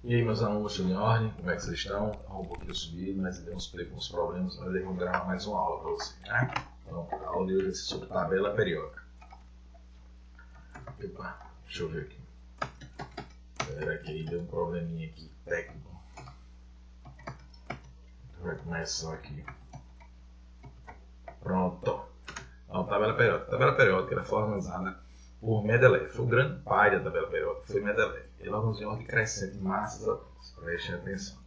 E aí, meus alunos, tudo em ordem? Como é que vocês estão? Um pouquinho subido, mas temos uns problemas, mas aí vamos gravar mais uma aula para vocês, né? Então, a aula de hoje é sobre tabela periódica. Opa, deixa eu ver aqui. Espera que aí deu um probleminha aqui técnico. Vai começar aqui. Pronto. Então, tabela periódica. A tabela periódica era formalizada por Mendeleev. Foi o grande pai da tabela periódica, foi Mendeleev. Ele organizou em ordem crescente massas atômicas. Prestem atenção.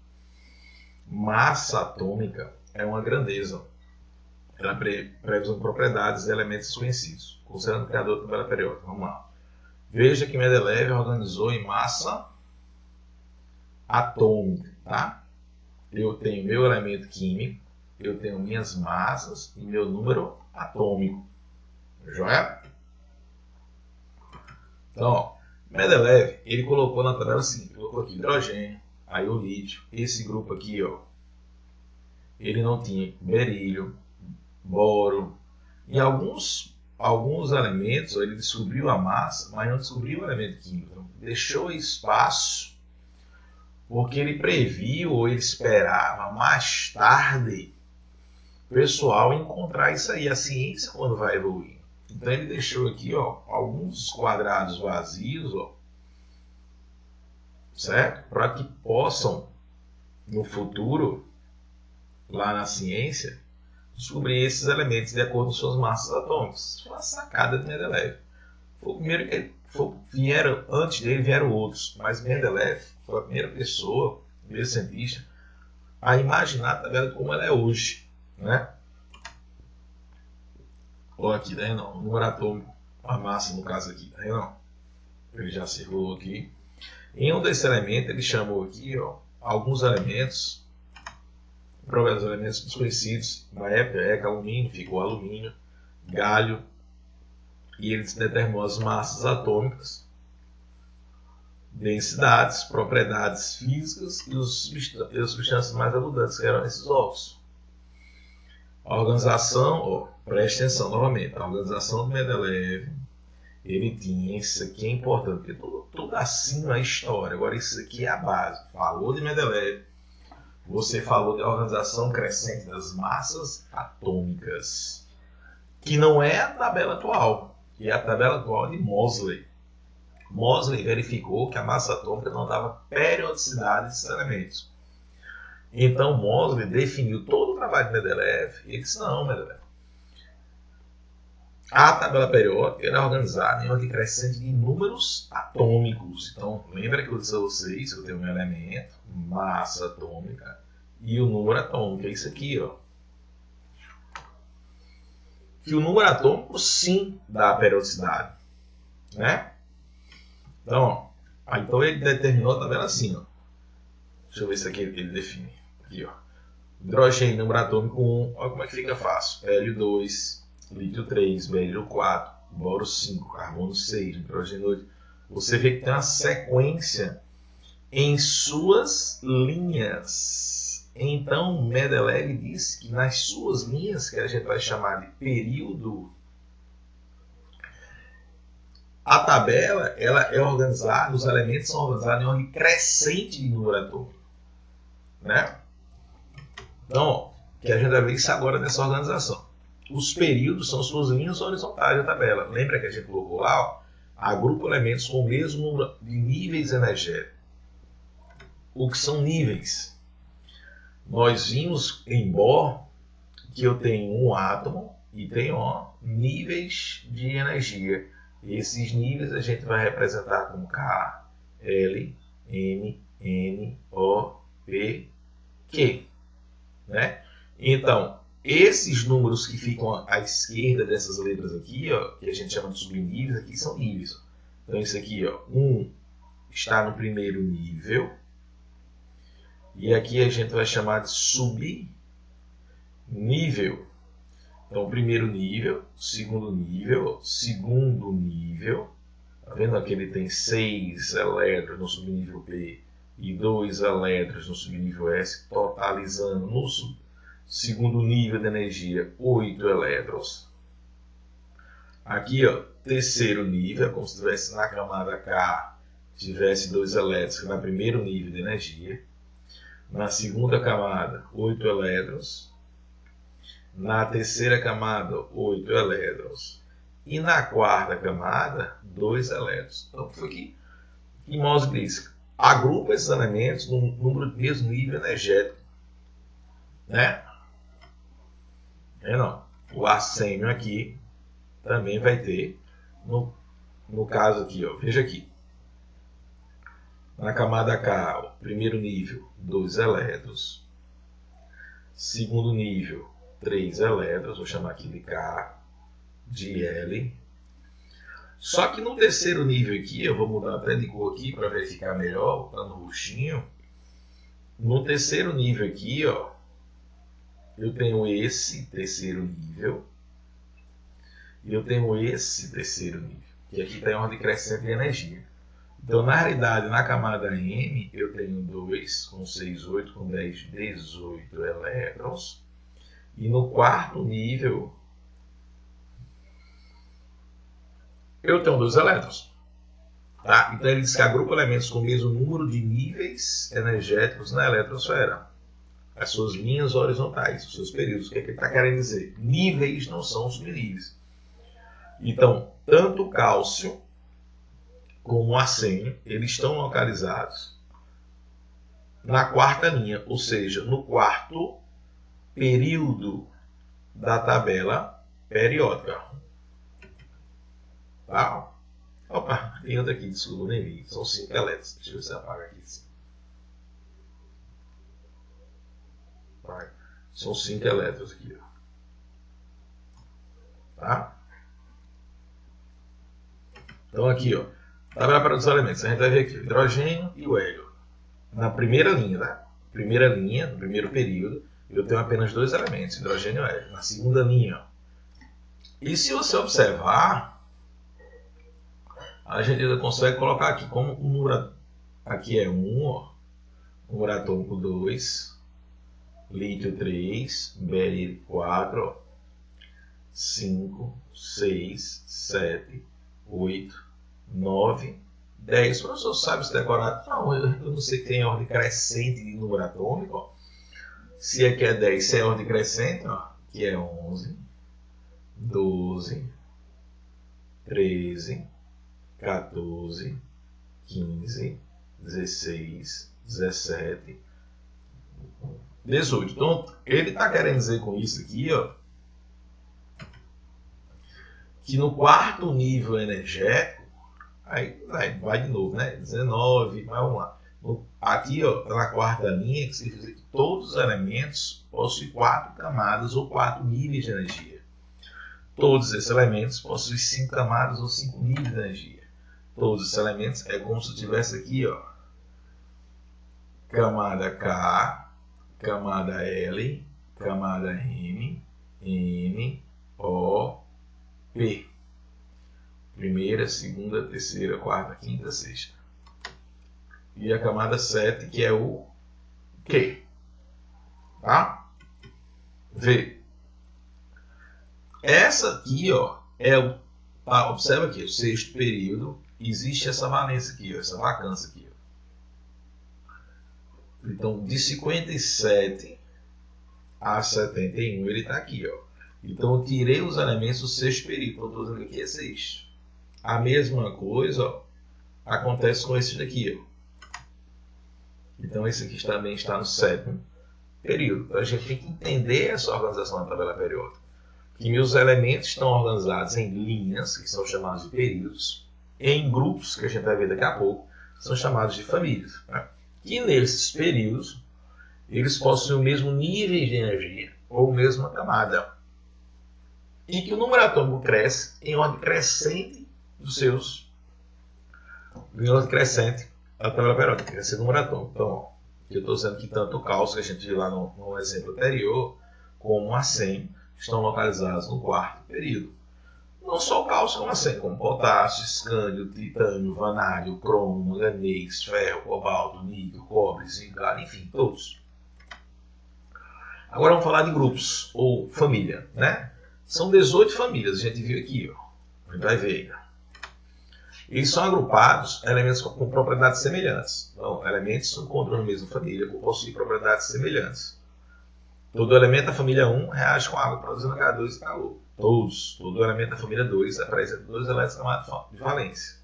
Massa atômica é uma grandeza. Ela previsão propriedades de elementos desconhecidos, considerando o criador da tabela periódica. Vamos lá. Veja que Mendeleev organizou em massa atômica, tá? Eu tenho meu elemento químico, eu tenho minhas massas e meu número atômico. Joia? Então, ó, Mendeleev, ele colocou na tabela assim, colocou aqui hidrogênio, aí o lítio, esse grupo aqui, ó, ele não tinha berílio, boro, e alguns elementos, ó, ele descobriu a massa, mas não descobriu o elemento químico, então, deixou espaço, porque ele previu ou ele esperava mais tarde o pessoal encontrar isso aí, a ciência quando vai evoluir. Então ele deixou aqui, ó, alguns quadrados vazios, ó, certo? Para que possam, no futuro, lá na ciência, descobrir esses elementos de acordo com suas massas atômicas. Foi uma sacada de Mendeleev. Foi o primeiro que antes dele vieram outros, mas Mendeleev foi a primeira pessoa, o primeiro cientista, a imaginar a tabela como ela é hoje, né? Olha aqui, tá vendo? O número atômico, a massa no caso aqui, tá vendo? Ele já circulou aqui. Em um desses elementos, ele chamou aqui, ó, alguns elementos, os elementos desconhecidos. Na época, é que alumínio, ficou alumínio, galho, e ele determinou as massas atômicas, densidades, propriedades físicas e as substâncias mais abundantes, que eram esses óxidos. A organização, ó, preste atenção novamente, a organização do Mendeleev, ele tinha, isso aqui é importante, porque tudo acima é história, agora isso aqui é a base. Falou de Mendeleev, você falou da organização crescente das massas atômicas, que não é a tabela atual, que é a tabela atual de Moseley. Moseley verificou que a massa atômica não dava periodicidade desses elementos. Então Moseley definiu todo o trabalho de Mendeleev e ele disse, não, Mendeleev, a tabela periódica era organizada em ordem crescente de números atômicos. Então lembra que eu disse a vocês que eu tenho um elemento, massa atômica e o número atômico, é isso aqui, ó. Que o número atômico sim dá periodicidade, né? Então, ó, então ele determinou a tabela assim, ó. Deixa eu ver se aqui ele define. Aqui, ó. Hidrogênio, número atômico 1. Olha como é que fica fácil. Hélio 2, lítio 3, berílio 4, boro 5, carbono 6, nitrogênio 8. Você vê que tem uma sequência em suas linhas. Então, Mendeleev disse que nas suas linhas, que a gente vai chamar de período, a tabela ela é organizada, os elementos são organizados em ordem crescente de número atômico, né? Então, ó, que a gente vai ver isso agora nessa organização. Os períodos são suas linhas horizontais da tabela. Lembra que a gente colocou lá, ó, agrupa elementos com o mesmo número de níveis energéticos. O que são níveis? Nós vimos em Bohr que eu tenho um átomo e tenho, ó, níveis de energia. Esses níveis a gente vai representar como K, L, M, N, O, P, Q. Né? Então, esses números que ficam à esquerda dessas letras aqui, ó, que a gente chama de subníveis, aqui são níveis. Então, isso aqui, ó, 1 está no primeiro nível. E aqui a gente vai chamar de subnível. Então, primeiro nível, segundo nível. Tá vendo aqui ele tem 6 elétrons no subnível P e 2 elétrons no subnível S, totalizando no segundo nível de energia 8 elétrons. Aqui, ó, terceiro nível, como se estivesse na camada K, tivesse 2 elétrons na primeiro nível de energia, na segunda camada 8 elétrons, na terceira camada 8 elétrons e na quarta camada 2 elétrons. Então foi aqui que Mohs disse: agrupa esses elementos no número de mesmo nível energético, né? Não. O arsênio aqui também vai ter, no caso aqui, ó, veja aqui, na camada K, ó, primeiro nível 2 elétrons, segundo nível 3 elétrons, vou chamar aqui de K, de L. Só que no terceiro nível aqui, eu vou mudar até de cor aqui para verificar melhor, tá no roxinho. No terceiro nível aqui, ó, eu tenho esse terceiro nível e eu tenho esse terceiro nível, que aqui está em ordem crescente de energia. Então, na realidade, na camada M, eu tenho 2 com 6, 8, com 10, 18 elétrons. E no quarto nível, eu tenho 2 elétrons. Tá? Então, ele diz que agrupa elementos com o mesmo número de níveis energéticos na eletrosfera. As suas linhas horizontais, os seus períodos. O que ele está querendo dizer? Níveis não são subníveis. Então, tanto o cálcio como o arsênio, eles estão localizados na quarta linha, ou seja, no quarto período da tabela periódica. Tá? Opa, tem outra aqui, desculpa, nem vi. São 5 elétrons. Deixa eu ver se apaga aqui. São 5 elétrons aqui. Ó. Tá? Então aqui, ó, tabela para os elementos. A gente vai ver aqui o hidrogênio e o hélio. Na primeira linha, tá? Primeira linha, no primeiro período, eu tenho apenas 2 elementos, hidrogênio e hélio. Na segunda linha, ó. E se você observar, a gente ainda consegue colocar aqui como o número. Aqui é 1, ó, número atômico 2, lítio 3, berílio 4, ó, 5, 6, 7, 8, 9, 10. O professor sabe se decorar? Não, eu não sei que tem ordem crescente de número atômico. Ó. Se aqui é 10, se é ordem crescente, ó, que é 11, 12, 13, 14, 15, 16, 17, 18. Então, ele está querendo dizer com isso aqui, ó, que no quarto nível energético, aí vai de novo, né? 19, mas vamos lá. Aqui, ó, na quarta linha, que significa que todos os elementos possuem 4 camadas ou 4 níveis de energia. Todos esses elementos possuem 5 camadas ou 5 níveis de energia. Todos esses elementos é como se eu tivesse aqui, ó, camada K, camada L, camada M, N, O, P. Primeira, segunda, terceira, quarta, quinta, sexta. E a camada 7, que é o Q. Tá? V. Essa aqui, ó, é o... Tá, observa aqui, o sexto período. Existe essa valência aqui, ó, essa vacância aqui. Ó. Então, de 57 a 71, ele está aqui, ó. Então, eu tirei os elementos do sexto período. Então, eu estou dizendo que aqui é sexto. A mesma coisa, ó, acontece com esse daqui, ó. Então, esse aqui também está no sétimo período. Então, a gente tem que entender essa organização da tabela periódica. Que meus elementos estão organizados em linhas, que são chamados de períodos, em grupos, que a gente vai ver daqui a pouco, que são chamados de famílias. Né? E nesses períodos, eles possuem o mesmo nível de energia, ou mesma camada. E que o número atômico cresce em ordem crescente dos seus... Em ordem crescente da tabela periódica, cresce o número atômico. Então, ó, eu estou dizendo que tanto o cálcio, que a gente viu lá no exemplo anterior, como o arsênio, estão localizados no quarto período. Não só o cálcio como arsênio, como potássio, escândio, titânio, vanádio, cromo, manganês, ferro, cobalto, níquel, cobre, zinco, enfim, todos. Agora vamos falar de grupos, ou família, né? São 18 famílias, a gente viu aqui, ó. A gente vai ver ainda. Eles são agrupados elementos com propriedades semelhantes. Então, elementos que encontram na mesma família ou possuem propriedades semelhantes. Todo elemento da família 1 reage com água produzindo H2 e calor. Todo elemento da família 2 apresenta 2 elétrons de valência.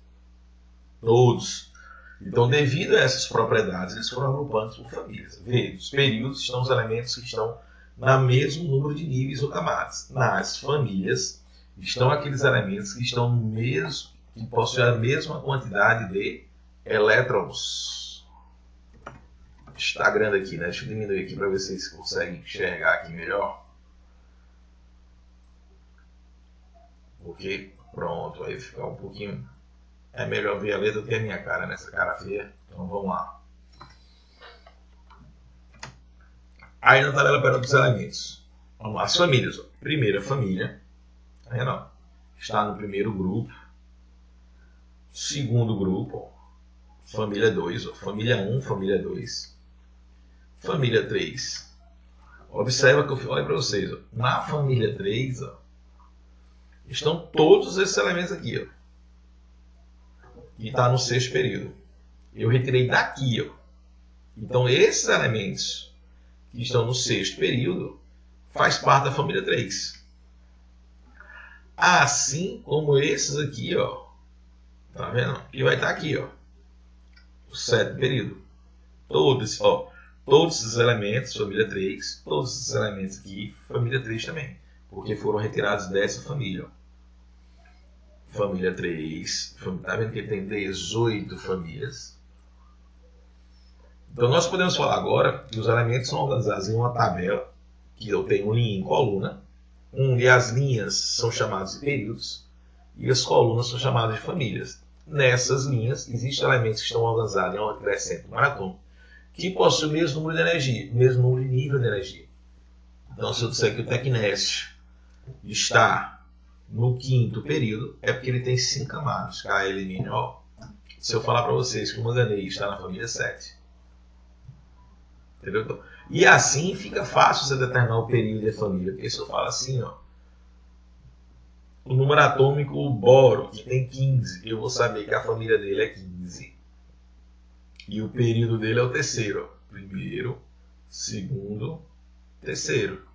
Todos. Então, devido a essas propriedades, eles foram agrupando por famílias. Veja, os períodos estão os elementos que estão no mesmo número de níveis ou camadas. Nas famílias estão aqueles elementos que estão no mesmo, que possuem a mesma quantidade de elétrons. Está grande aqui, né? Deixa eu diminuir aqui para ver se vocês conseguem enxergar aqui melhor. Ok, pronto, aí fica um pouquinho. É melhor ver a letra do que a minha cara, nessa cara feia. Então vamos lá. Aí na tabela periódica dos elementos. Vamos lá, as famílias. Ó. Primeira família. Tá vendo? Ó? Está no primeiro grupo. Segundo grupo. Ó. Família 2. Ó. Família 1, família 2. Família 3. Observa que eu falei para vocês. Ó. Na família 3, ó, estão todos esses elementos aqui. Ó. E está no sexto período. Eu retirei daqui. Ó. Então, esses elementos que estão no sexto período faz parte da família 3. Assim como esses aqui, ó. Tá vendo? E vai estar aqui, ó. O sétimo período. Todos, ó. Todos esses elementos, família 3. Todos esses elementos aqui, família 3 também. Porque foram retirados dessa família, ó. Família 3. Tá vendo que ele tem 18 famílias? Então nós podemos falar agora que os elementos são organizados em uma tabela, que eu tenho linha em coluna, onde as linhas são chamadas de períodos e as colunas são chamadas de famílias. Nessas linhas existem elementos que estão organizados em uma crescente maratona, que possuem o mesmo número de energia, o mesmo número de nível de energia. Então se eu disser que o tecnésio está no quinto período, é porque ele tem 5 camadas. K, ó. Se eu falar para vocês que o manganês está na família 7. Entendeu? E assim fica fácil você determinar o período da família. Porque se eu falo assim, ó, o número atômico, o boro, que tem 15, eu vou saber que a família dele é 15. E o período dele é o terceiro. Ó. Primeiro, segundo, terceiro.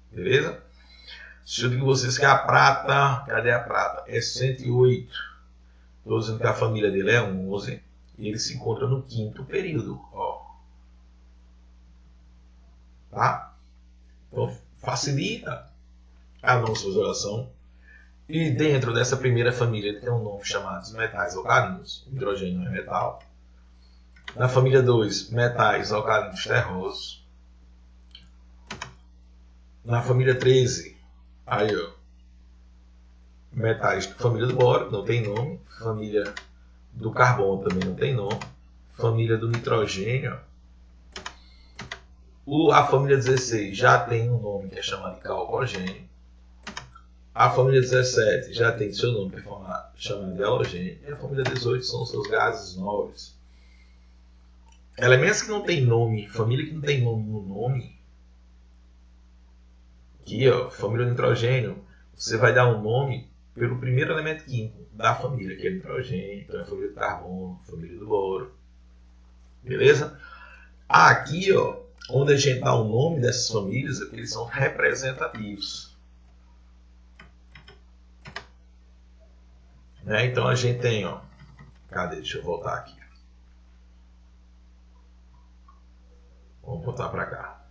Beleza? Se eu digo a vocês que a prata, cadê a prata? É 108. Estou dizendo que a família dele é 11. E ele se encontra no quinto período. Ó. Tá? Então, facilita a nossa visualização. E dentro dessa primeira família ele tem um nome chamado de metais alcalinos. O hidrogênio é metal. Na família 2, metais alcalinos terrosos. Na família 13, aí ó, metais, família do boro, não tem nome. Família do carbono também não tem nome. Família do nitrogênio. A família 16 já tem um nome que é chamado de calcogênio. A família 17 já tem seu nome que é chamado de halogênio. E a família 18 são os seus gases nobres. Elementos que não tem nome, família que não tem nome no nome. Aqui, ó, família do nitrogênio, você vai dar um nome pelo primeiro elemento químico da família, que é o nitrogênio, então é a família do carbono, família do boro. Beleza? Aqui, ó, onde a gente dá o nome dessas famílias, é que eles são representativos. Né? Então a gente tem, ó, cadê? Deixa eu voltar aqui. Vamos voltar para cá.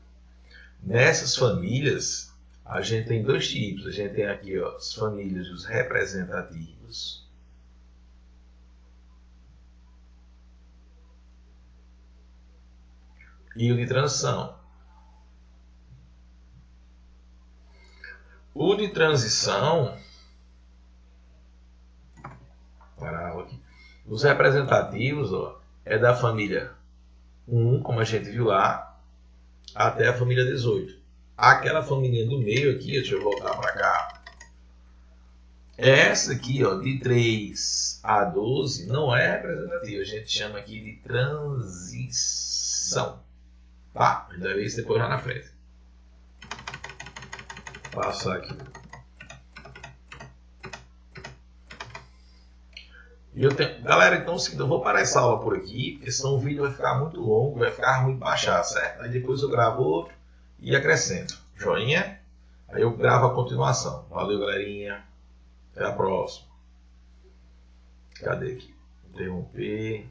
Nessas famílias, a gente tem dois tipos. A gente tem aqui, ó, as famílias dos representativos. E o de transição. O de transição, os representativos, ó, é da família 1, como a gente viu lá, até a família 18. Aquela família do meio aqui, deixa eu voltar para cá. Essa aqui, ó, de 3 a 12, não é representativa. A gente chama aqui de transição. Tá? A gente vai ver isso depois lá na frente. Vou passar aqui. Galera, então é o seguinte, eu vou parar essa aula por aqui, porque senão o vídeo vai ficar muito longo, vai ficar ruim de baixar, certo? Aí depois eu gravo outro e acrescento. Joinha, aí eu gravo a continuação. Valeu, galerinha. Até a próxima. Cadê aqui? Interromper.